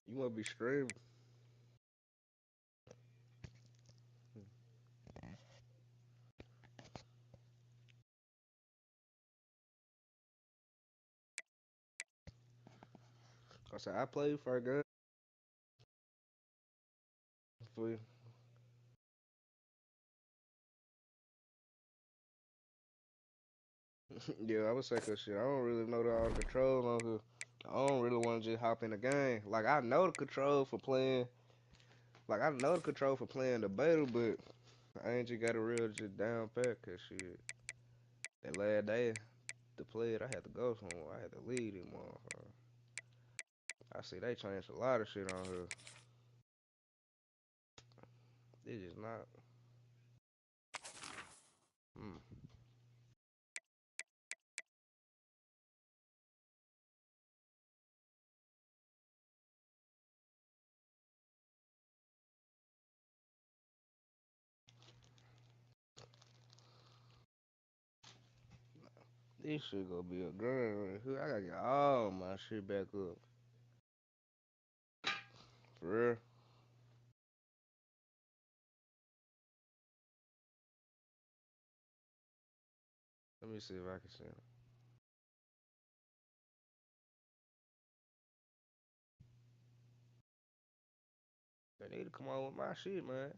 You must be streaming. I said I play for a gun for you. Yeah, I would say cause shit. I don't really know all the controls on here. I don't really want to just hop in the game. Like I know the control for playing. Like I know the control for playing the beta, but I ain't just got a real just down pat. Cause shit, that last day to play it, I had to go somewhere. I had to leave them motherfucker. I see they changed a lot of shit on here. They just not. Mm. This shit gonna be a grind. I gotta get all my shit back up. For real. Let me see if I can send it. They need to come on with my shit, man.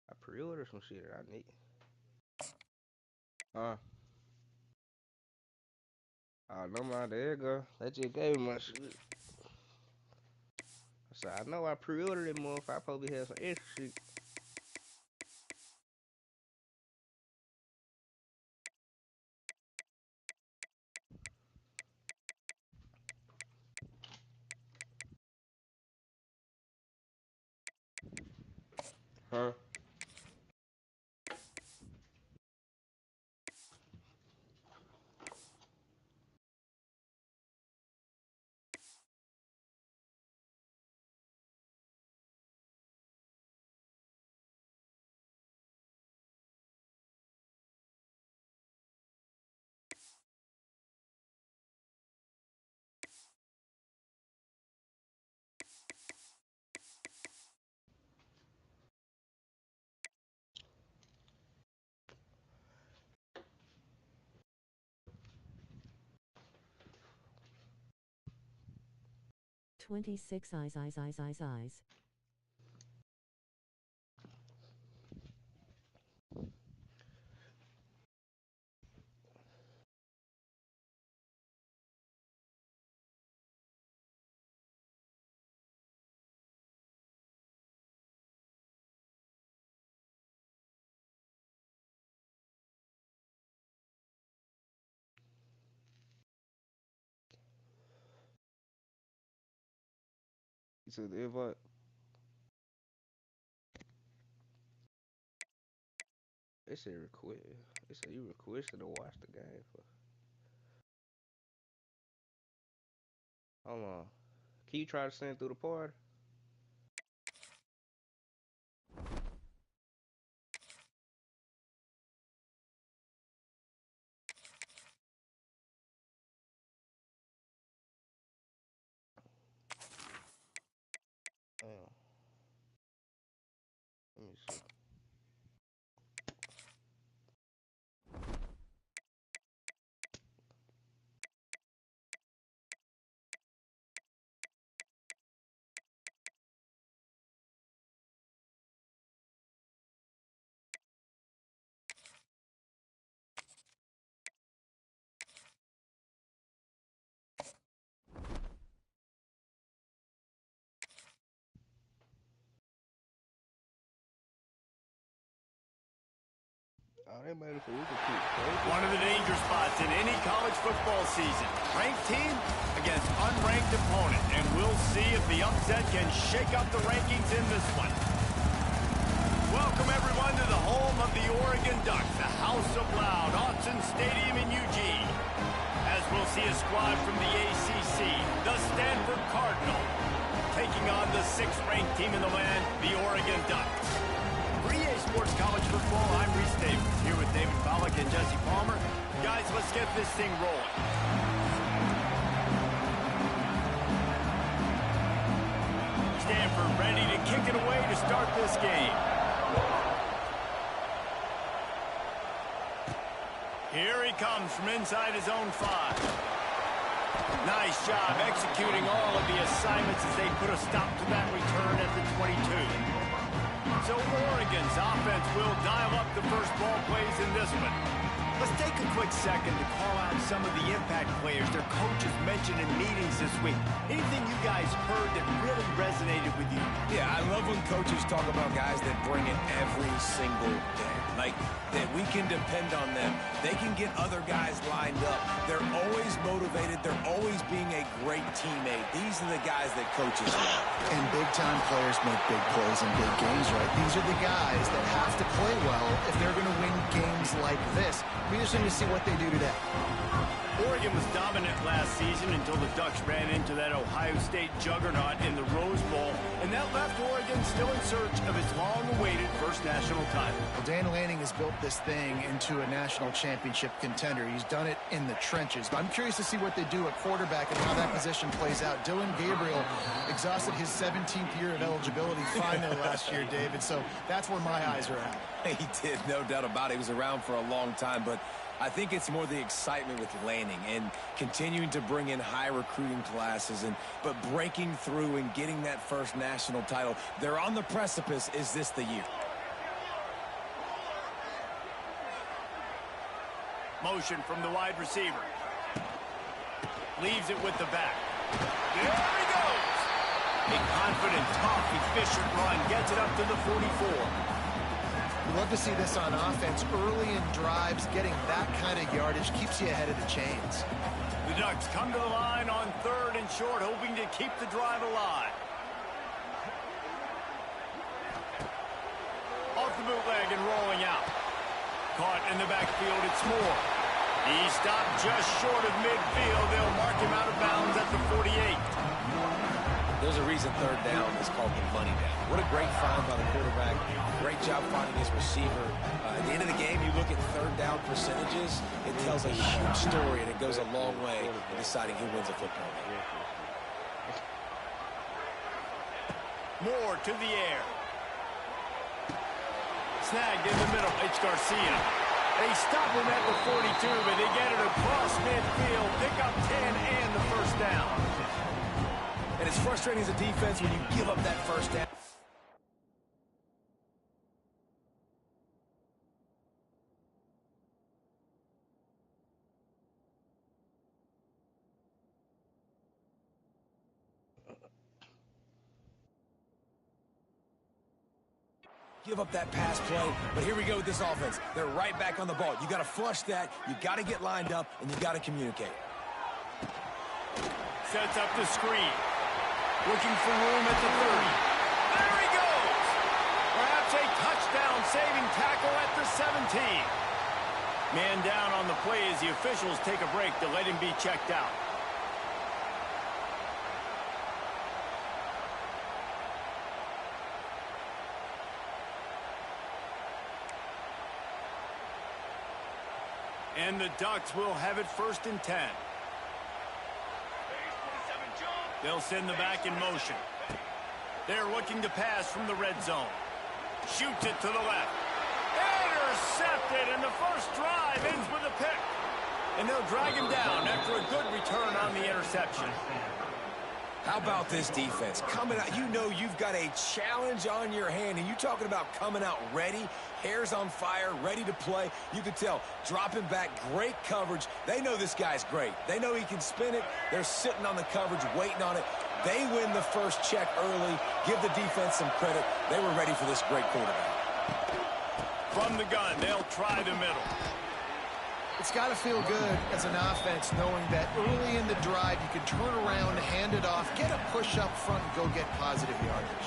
I pre-ordered some shit that I need. Oh, no mind, there you go. They just gave me my shit. So I know I pre-ordered it more if I probably have some extra shit. Huh? 26 eyes. You said the invite. They said request. They said you requested to watch the game. Hold on. Can you try to send through the party? Damn. Let me see. Oh, they made it so we can keep One of the danger spots in any college football season. Ranked team against unranked opponent. And we'll see if the upset can shake up the rankings in this one. Welcome, everyone, to the home of the Oregon Ducks, the House of Loud, Autzen Stadium in Eugene. As we'll see a squad from the ACC, the Stanford Cardinal, taking on the sixth-ranked team in the land, the Oregon Ducks. For EA Sports College Football, I'm Reese Davis, here with David Pollack and Jesse Palmer. Guys, let's get this thing rolling. Stanford ready to kick it away to start this game. Here he comes from inside his own 5. Nice job executing all of the assignments as they put a stop to that return at the 22. So Oregon's offense will dial up the first ball plays in this one. Let's take a quick second to call out some of the impact players their coaches mentioned in meetings this week. Anything you guys heard that really resonated with you? Yeah, I love when coaches talk about guys that bring it every single day. Like, that we can depend on them. They can get other guys lined up. They're always motivated. They're always being a great teammate. These are the guys that coaches love. And big-time players make big plays in big games, right? These are the guys that have to play well if they're going to win games like this. Be interesting to see what they do today. Oregon was dominant last season until the Ducks ran into that Ohio State juggernaut in the Rose Bowl, and that left Oregon still in search of its long-awaited first national title. Well, Dan Lanning has built this thing into a national championship contender. He's done it in the trenches. But I'm curious to see what they do at quarterback and how that position plays out. Dylan Gabriel exhausted his 17th year of eligibility finally last year, David, so that's where my eyes are at. He did, no doubt about it. He was around for a long time, but I think it's more the excitement with Lanning and continuing to bring in high recruiting classes, but breaking through and getting that first national title. They're on the precipice. Is this the year? Motion from the wide receiver. Leaves it with the back. There he goes. A confident, tough, efficient run. Gets it up to the 44. We love to see this on offense. Early in drives, getting that kind of yardage keeps you ahead of the chains. The Ducks come to the line on 3rd and short, hoping to keep the drive alive. Off the bootleg and rolling out. Caught in the backfield, it's Moore. He stopped just short of midfield. They'll mark him out of bounds at the 48. There's a reason 3rd down is called the money down. What a great find by the quarterback. Great job finding his receiver. At the end of the game, you look at 3rd down percentages, it tells a huge story, and it goes a long way in deciding who wins a football game. Moore to the air. Snagged in the middle. It's Garcia. They stop him at the 42, but they get it across midfield. Pick up 10 and the first down. And it's frustrating as a defense when you give up that first down. Give up that pass play, but here we go with this offense. They're right back on the ball. You got to flush that, you got to get lined up, and you got to communicate. Sets up the screen. Looking for room at the 30. There he goes! Perhaps a touchdown-saving tackle at the 17. Man down on the play as the officials take a break to let him be checked out. And the Ducks will have it 1st and 10. They'll send the back in motion. They're looking to pass from the red zone. Shoots it to the left. Intercepted, and the first drive ends with a pick. And they'll drag him down after a good return on the interception. How about this defense? Coming out, you know you've got a challenge on your hand, and you're talking about coming out ready, hairs on fire, ready to play. You can tell, dropping back, great coverage. They know this guy's great. They know he can spin it. They're sitting on the coverage, waiting on it. They win the first check early. Give the defense some credit. They were ready for this great quarterback. From the gun, they'll try the middle. It's got to feel good as an offense knowing that early in the drive you can turn around, hand it off, get a push up front, and go get positive yardage.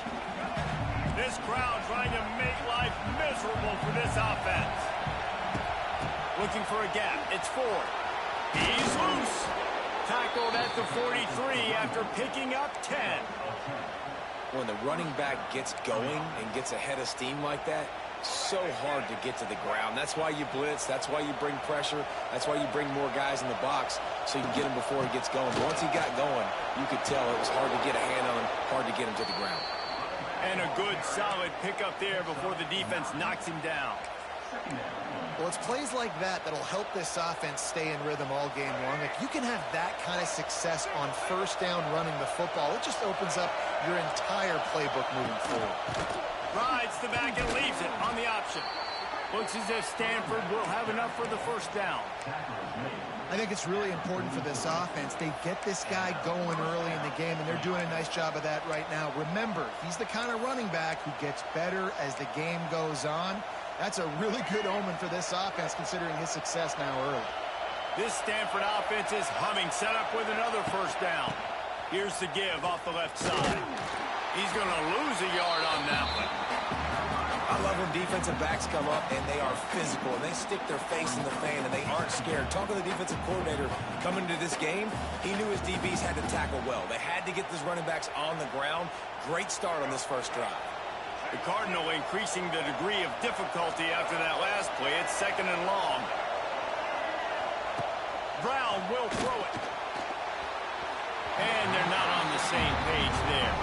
This crowd trying to make life miserable for this offense. Looking for a gap. It's Ford. He's loose. Tackled at the 43 after picking up 10. When the running back gets going and gets ahead of steam like that, so hard to get to the ground. That's why you blitz. That's why you bring pressure. That's why you bring more guys in the box so you can get him before he gets going. Once he got going, you could tell it was hard to get a hand on him, hard to get him to the ground. And a good, solid pickup there before the defense knocks him down. Well, it's plays like that that'll help this offense stay in rhythm all game long. If you can have that kind of success on first down running the football, it just opens up your entire playbook moving forward. Rides the back and leaves it on the option. Looks as if Stanford will have enough for the first down. I think it's really important for this offense. They get this guy going early in the game, and they're doing a nice job of that right now. Remember, he's the kind of running back who gets better as the game goes on. That's a really good omen for this offense, considering his success now early. This Stanford offense is humming, set up with another first down. Here's the give off the left side. He's going to lose a yard on that one. I love when defensive backs come up and they are physical and they stick their face in the fan and they aren't scared. Talk to the defensive coordinator coming into this game. He knew his DBs had to tackle well. They had to get these running backs on the ground. Great start on this first drive. The Cardinal increasing the degree of difficulty after that last play. It's 2nd and long. Brown will throw it. And they're not on the same page there.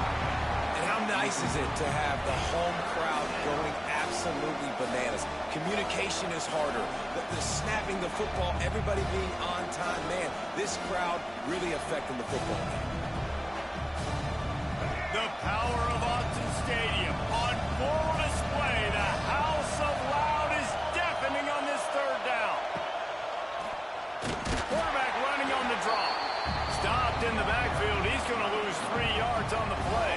And how nice is it to have the home crowd going absolutely bananas? Communication is harder. The snapping the football, everybody being on time. Man, this crowd really affecting the football game. The power of Autzen Stadium on full display. The house of loud is deafening on this third down. Quarterback running on the draw. Stopped in the backfield. He's going to lose 3 yards on the play.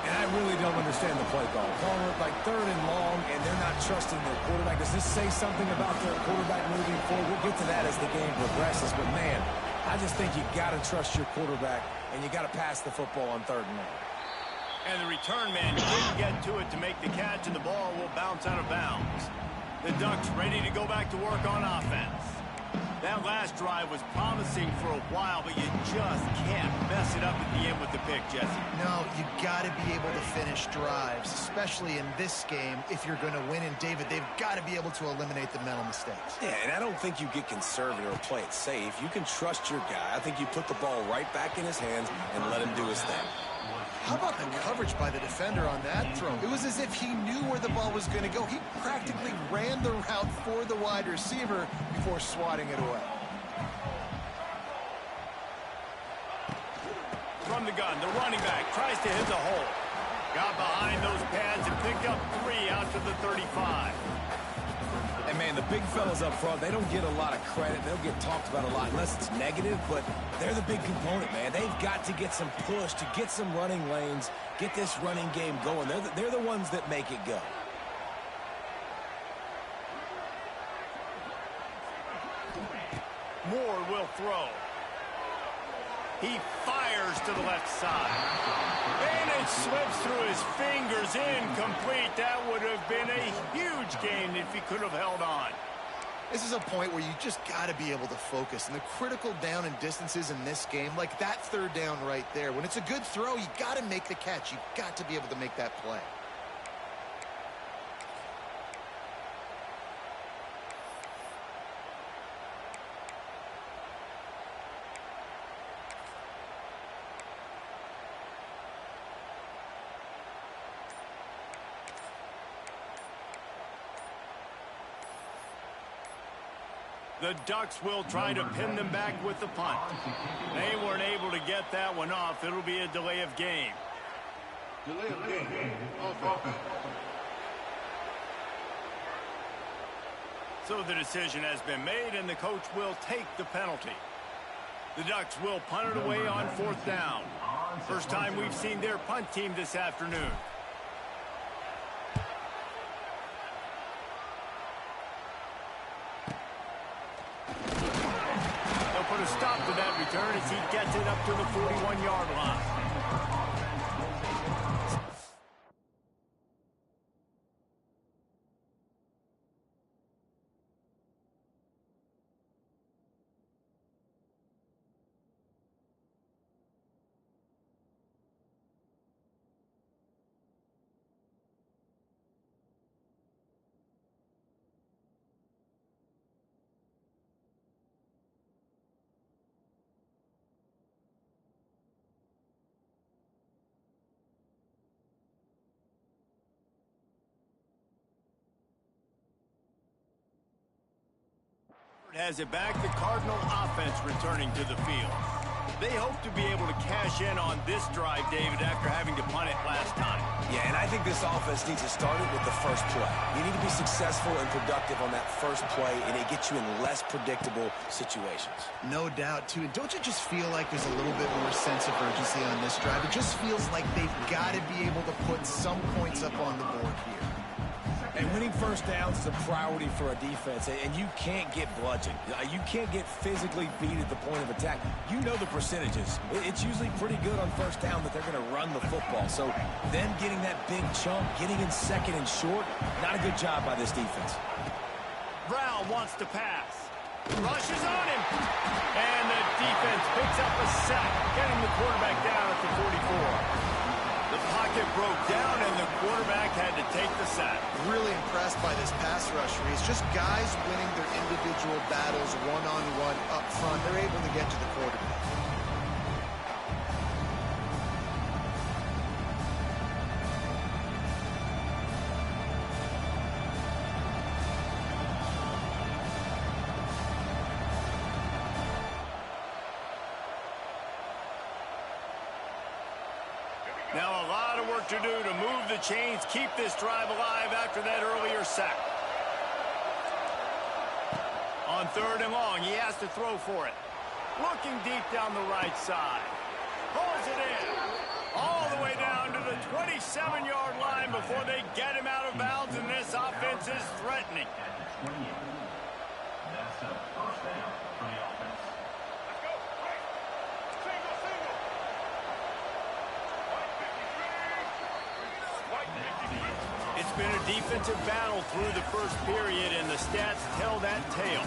And I really don't understand the play call. Calling it like 3rd and long, and they're not trusting their quarterback. Does this say something about their quarterback moving forward? We'll get to that as the game progresses. But, man, I just think you got to trust your quarterback, and you got to pass the football on 3rd and long. And the return man didn't get to it to make the catch, and the ball will bounce out of bounds. The Ducks ready to go back to work on offense. That last drive was promising for a while, but you just can't mess it up at the end with the pick, Jesse. No, you got to be able to finish drives, especially in this game. If you're going to win, and David, they've got to be able to eliminate the mental mistakes. Yeah, and I don't think you get conservative or play it safe. You can trust your guy. I think you put the ball right back in his hands and let him do his thing. How about the coverage by the defender on that throw? It was as if he knew where the ball was going to go. He practically ran the route for the wide receiver before swatting it away. From the gun, the running back tries to hit the hole. Got behind those pads and picked up 3 out to the 35. And, man, the big fellas up front, they don't get a lot of credit. They'll get talked about a lot unless it's negative, but they're the big component, man. They've got to get some push, to get some running lanes, get this running game going. They're the ones that make it go. Moore will throw. He fires to the left side. And it slips through his fingers, incomplete. That would have been a huge gain if he could have held on. This is a point where you just got to be able to focus. And the critical down and distances in this game, like that 3rd down right there, when it's a good throw, you got to make the catch. You got to be able to make that play. The Ducks will try to pin them back with the punt. They weren't able to get that one off. It'll be a delay of game. So the decision has been made, and the coach will take the penalty. The Ducks will punt it away on 4th down. First time we've seen their punt team this afternoon. Put a stop to that return as he gets it up to the 41-yard line. Has it back, the Cardinal offense returning to the field. They hope to be able to cash in on this drive, David, after having to punt it last time. Yeah, and I think this offense needs to start it with the first play. You need to be successful and productive on that first play, and it gets you in less predictable situations. No doubt, too. And don't you just feel like there's a little bit more sense of urgency on this drive? It just feels like they've got to be able to put some points up on the board here. And winning first downs is a priority for a defense, and you can't get bludgeoned. You can't get physically beat at the point of attack. You know the percentages. It's usually pretty good on first down that they're going to run the football. So them getting that big chunk, getting in second and short, not a good job by this defense. Brown wants to pass. Rushes on him. And the defense picks up a sack, getting the quarterback down at the 44. The pocket broke down, and the quarterback had to take the sack. Really impressed by this pass rush. It's just guys winning their individual battles one-on-one up front. They're able to get to the quarterback. Now a lot of work to do to move the chains, keep this drive alive after that earlier sack. On 3rd and long, he has to throw for it. Looking deep down the right side. Pulls it in. All the way down to the 27-yard line before they get him out of bounds, and this offense is threatening. That's a first down for the offense. It's been a defensive battle through the first period, and the stats tell that tale.